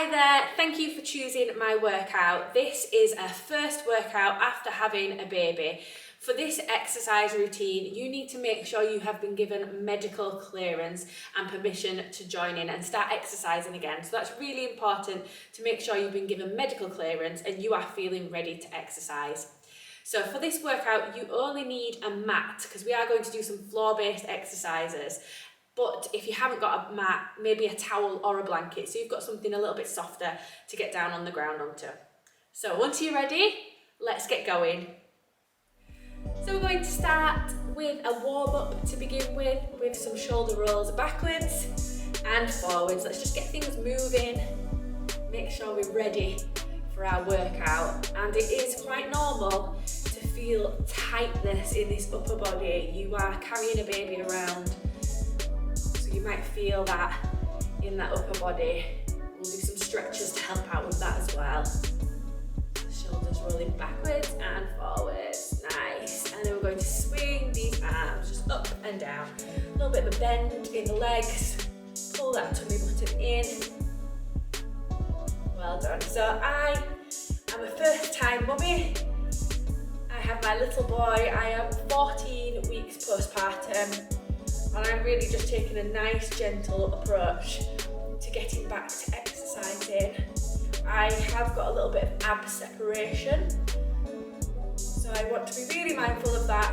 Hi there, thank you for choosing my workout. This is a first workout after having a baby. For this exercise routine, you need to make sure you have been given medical clearance and permission to join in and start exercising again. So that's really important to make sure you've been given medical clearance and you are feeling ready to exercise. So for this workout, you only need a mat because we are going to do some floor-based exercises. But if you haven't got a mat, maybe a towel or a blanket, so you've got something a little bit softer to get down on the ground onto. So once you're ready, let's get going. So we're going to start with a warm-up to begin with some shoulder rolls backwards and forwards. Let's just get things moving, make sure we're ready for our workout. And it is quite normal to feel tightness in this upper body. You are carrying a baby around, so you might feel that in that upper body. We'll do some stretches to help out with that as well. Shoulders rolling backwards and forwards, nice. And then we're going to swing these arms just up and down. A little bit of a bend in the legs, pull that tummy button in. Well done. So I am a first time mummy. I have my little boy. I am 14 weeks postpartum. And I'm really just taking a nice gentle approach to getting back to exercising. I have got a little bit of ab separation, so I want to be really mindful of that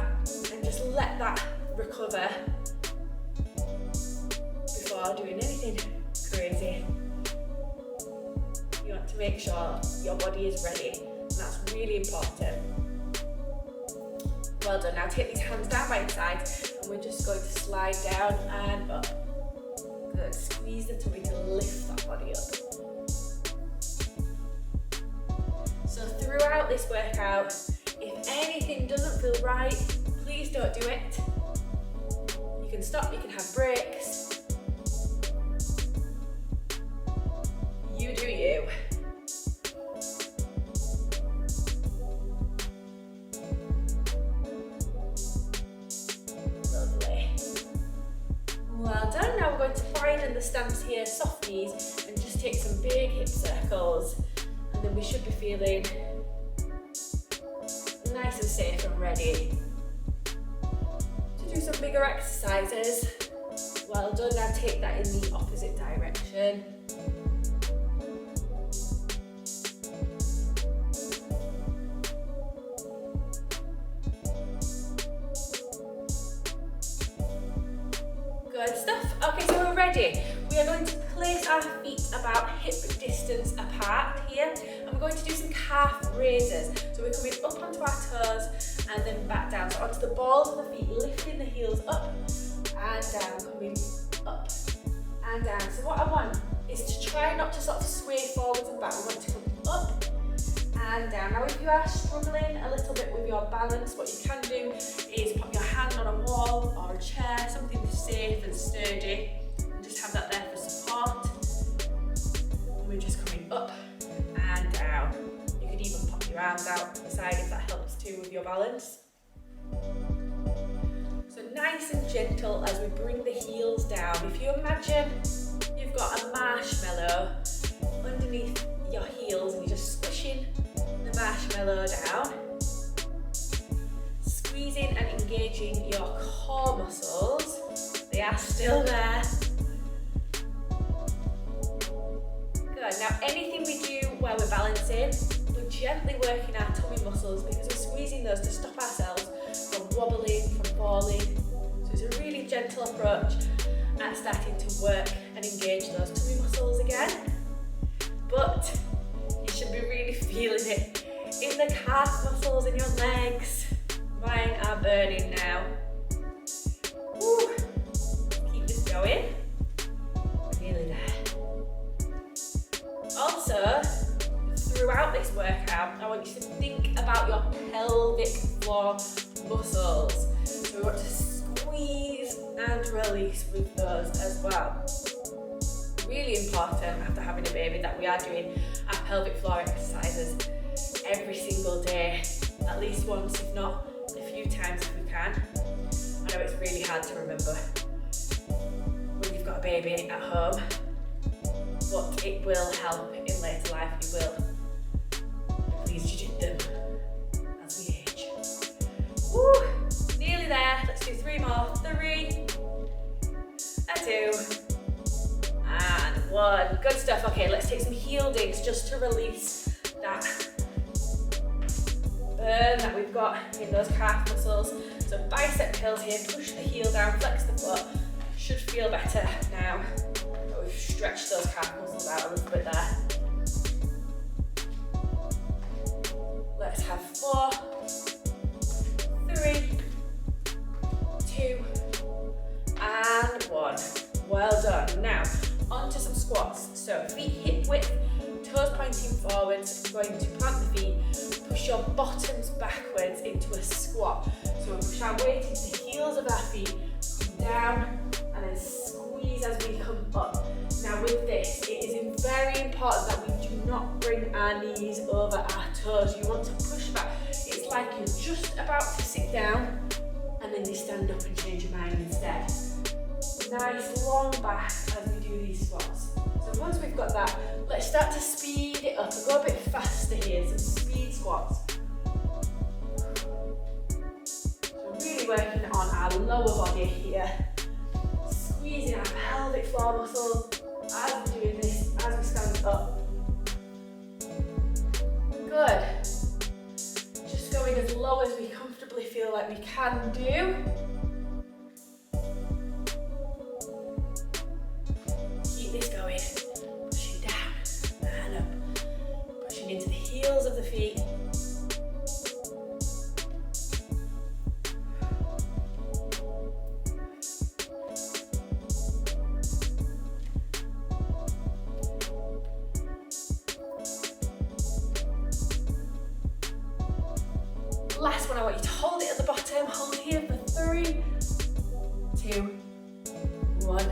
and just let that recover before doing anything crazy. You want to make sure your body is ready, and that's really important. Well done. Now take these hands down by your side and we're just going to slide down and up. Good. Squeeze the tummy to lift that body up. So throughout this workout, if anything doesn't feel right, please don't do it. You can stop, you can have breaks. You do you. Well done. Now we're going to widen the stance here, soft knees, and just take some big hip circles, and then we should be feeling nice and safe and ready to do some bigger exercises. Well done. Now take that in the opposite direction. Good stuff. Okay, so we're ready. We are going to place our feet about hip distance apart here, and we're going to do some calf raises. So we're coming up onto our toes and then back down. So onto the balls of the feet, lifting the heels up and down, coming up and down. So what I want is to try not to sort of sway forwards and back. We want to come up and down. Now if you are struggling a little bit with your balance, what you can do is pop your hand on a wall or a chair, something safe and sturdy, and just have that there for support. And we're just coming up and down. You could even pop your arms out to the side if that helps too with your balance. So nice and gentle as we bring the heels down. If you imagine you've got a marshmallow underneath your heels and you're just squishing the marshmallow down, squeezing and engaging your core muscles. They are still there. Good. Now anything we do while we're balancing, we're gently working our tummy muscles because we're squeezing those to stop ourselves from wobbling, from falling. So it's a really gentle approach at starting to work and engage those tummy muscles again. But you should be really feeling it in the calf muscles in your legs. Mine are burning now. Woo. Keep this going. We're nearly there. Also, throughout this workout, I want you to think about your pelvic floor muscles. So we want to squeeze and release with those as well. Really important after having a baby that we are doing our pelvic floor exercises every single day, at least once, if not a few times if we can. I know it's really hard to remember when you've got a baby at home, but it will help in later life. You will be pleased you did them as we age. Woo! Nearly there. Let's do 3 more. 3, 2, and 1. Good stuff. Okay, let's take some heel digs just to release that burn that we've got in those calf muscles. So bicep curls here, push the heel down, flex the foot. Should feel better now that we've stretched those calf muscles out a little bit there. Let's have 4, 3, 2, and 1. Well done. Now, onto some squats. So feet hip width, toes pointing forwards. We're going to plant the feet, push your bottoms backwards into a squat. So we'll push our weight into the heels of our feet, come down, and then squeeze as we come up. Now with this, it is very important that we do not bring our knees over our toes. You want to push back. It's like you're just about to sit down, and then you stand up and change your mind instead. Nice long back as we do these squats. So once we've got that, let's start to speed it up and go a bit faster here. Some speed squats. So really working on our lower body here. Squeezing our pelvic floor muscles as we're doing this, as we stand up. Good. Just going as low as we comfortably feel like we can do. This going, pushing down and up, pushing into the heels of the feet. Last one, I want you to hold it at the bottom, hold here for 3, 2, 1.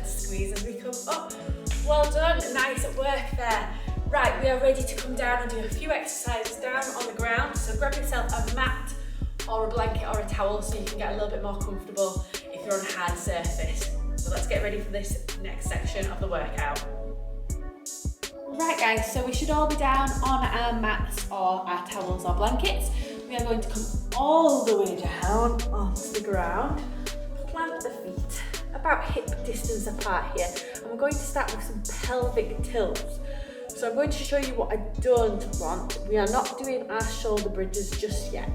Squeeze as we come up. Well done, nice work there. Right, we are ready to come down and do a few exercises down on the ground. So grab yourself a mat or a blanket or a towel so you can get a little bit more comfortable if you're on a hard surface. So let's get ready for this next section of the workout. Right guys, so we should all be down on our mats or our towels or blankets. We are going to come all the way down onto the ground, plant the feet about hip distance apart here, and we're going to start with some pelvic tilts. So I'm going to show you what I don't want. We are not doing our shoulder bridges just yet.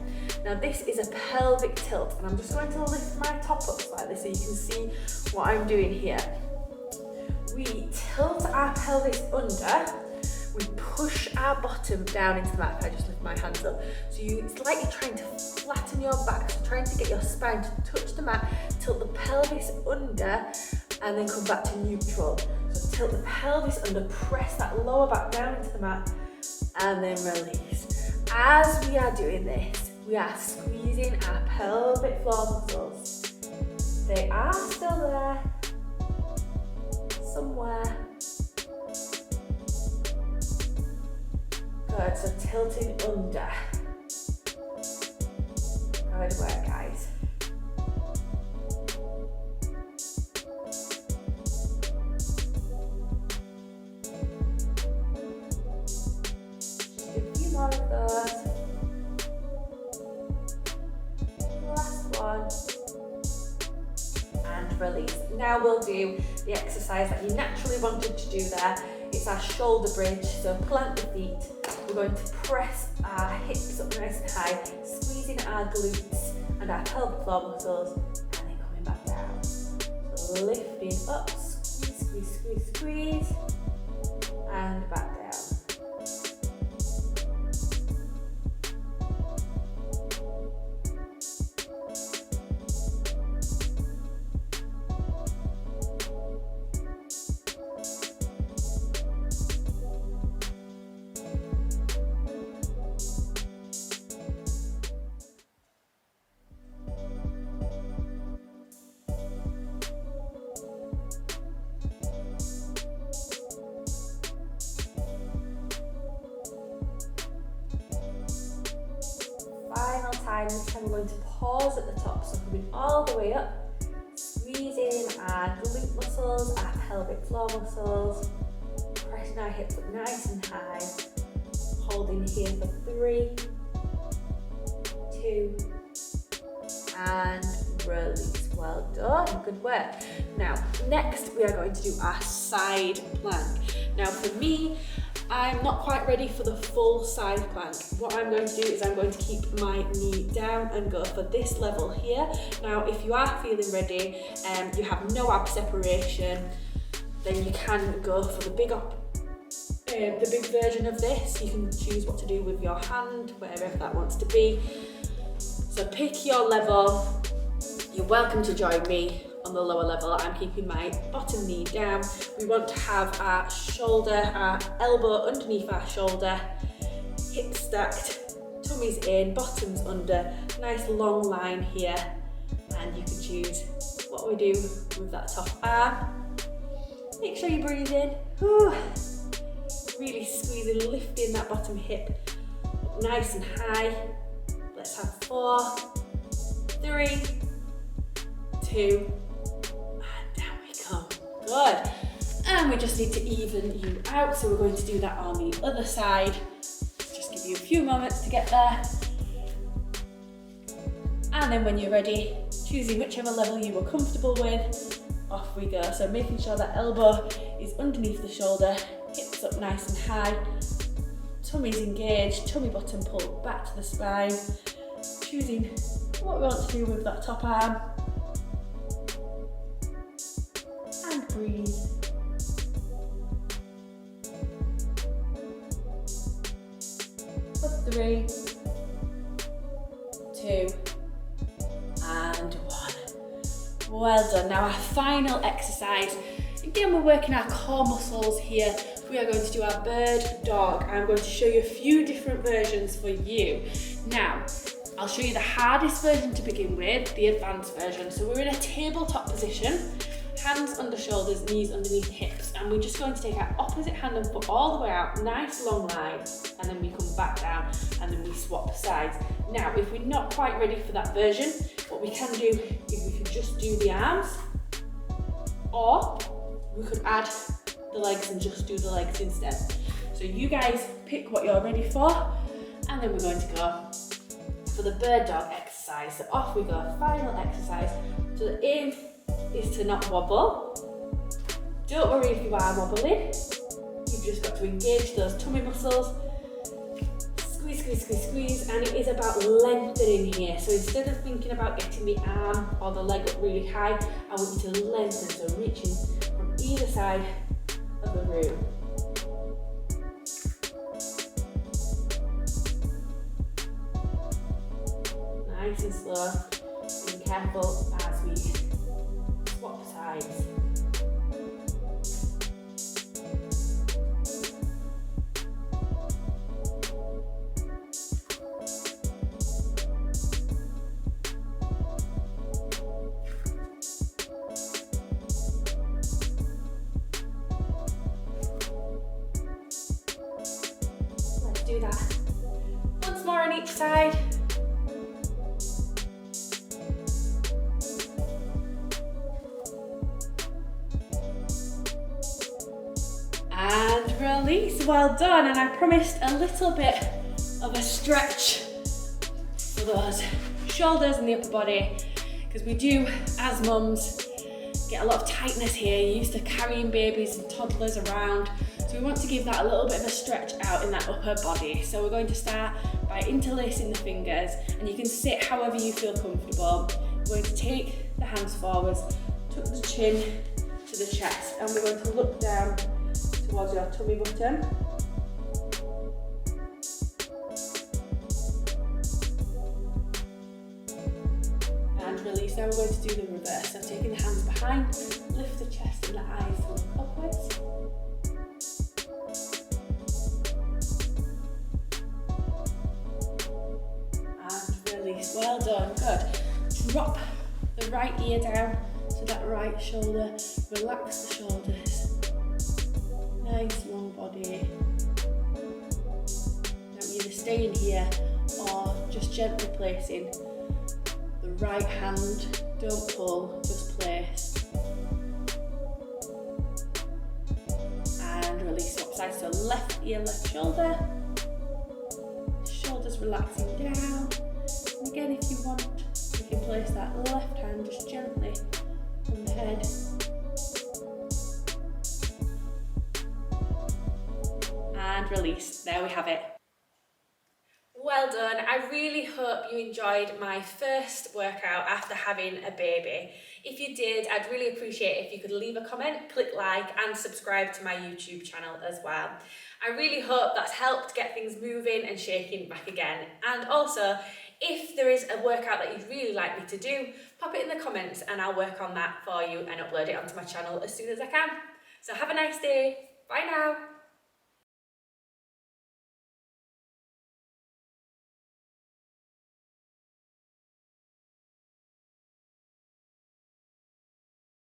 Now this is a pelvic tilt, and I'm just going to lift my top up slightly so you can see what I'm doing here. We tilt our pelvis under, we push our bottom down into the mat. If I just lift my hands up. So it's like you're trying to flatten your back, so trying to get your spine to touch the mat, tilt the pelvis under, and then come back to neutral. So tilt the pelvis under, press that lower back down into the mat, and then release. As we are doing this, we are squeezing our pelvic floor muscles. They are still there, somewhere. Good, so tilting under. Good work, guys. Just a few more of those. Last one. And release. Now we'll do the exercise that you naturally wanted to do there. It's our shoulder bridge, so plant the feet. We're going to press our hips up nice and high, squeezing our glutes and our pelvic floor muscles, and then coming back down. So lifting up, squeeze, squeeze, squeeze, squeeze, and back down. Final time, this time we're going to pause at the top, so coming all the way up, squeezing our glute muscles, our pelvic floor muscles, hips up nice and high. Holding here for 3, 2, and release. Well done, good work. Now, next we are going to do our side plank. Now for me, I'm not quite ready for the full side plank. What I'm going to do is I'm going to keep my knee down and go for this level here. Now, if you are feeling ready and you have no ab separation, then you can go for the big version of this. You can choose what to do with your hand, whatever that wants to be. So pick your level. You're welcome to join me on the lower level. I'm keeping my bottom knee down. We want to have our shoulder, our elbow underneath our shoulder, hips stacked, tummies in, bottoms under, nice long line here. And you can choose what we do with that top arm. Make sure you breathe in. Whew. Really squeezing, lifting that bottom hip up nice and high. Let's have 4, 3, 2, and down we come. Good. And we just need to even you out, so we're going to do that on the other side. Just give you a few moments to get there. And then when you're ready, choosing whichever level you were comfortable with, off we go. So making sure that elbow is underneath the shoulder, hips up nice and high, tummy's engaged, tummy bottom pulled back to the spine. Choosing what we want to do with that top arm. And breathe. For 3, 2, and 1. Well done. Now our final exercise. Again, we're working our core muscles here. We are going to do our bird dog. I'm going to show you a few different versions for you. Now, I'll show you the hardest version to begin with, the advanced version. So we're in a tabletop position, hands under shoulders, knees underneath hips, and we're just going to take our opposite hand and foot all the way out, nice long line, and then we come back down, and then we swap sides. Now, if we're not quite ready for that version, what we can do is we can just do the arms, or we could add the legs and just do the legs instead. So you guys pick what you're ready for, and then we're going to go for the bird dog exercise. So off we go, final exercise. So the aim is to not wobble. Don't worry if you are wobbling. You've just got to engage those tummy muscles. Squeeze, squeeze, squeeze, squeeze, and it is about lengthening here. So instead of thinking about getting the arm or the leg up really high, I want you to lengthen, so reaching from either side of the room. Nice and slow, being careful as we swap sides. Let's do that once more on each side. And release, well done. And I promised a little bit of a stretch for those shoulders and the upper body, because we do, as mums, get a lot of tightness here. You're used to carrying babies and toddlers around, so we want to give that a little bit of a stretch out in that upper body. So we're going to start by interlacing the fingers, and you can sit however you feel comfortable. We're going to take the hands forwards, tuck the chin to the chest, and we're going to look down towards your tummy button. And release. Now we're going to do the reverse. So taking the hands behind, lift the chest and the eyes to look upwards. And release. Well done. Good. Drop the right ear down to that right shoulder. Relax the shoulders. Nice long body. Now either staying here or just gently placing the right hand. Don't pull, just place. And release, swap side. So left ear, left shoulder. Shoulders relaxing down. And again, if you want, you can place that left hand just gently on the head. And release. There we have it. Well done. I really hope you enjoyed my first workout after having a baby. If you did, I'd really appreciate it if you could leave a comment, click like and subscribe to my YouTube channel as well. I really hope that's helped get things moving and shaking back again. And also, if there is a workout that you'd really like me to do, pop it in the comments and I'll work on that for you and upload it onto my channel as soon as I can. So have a nice day. Bye now.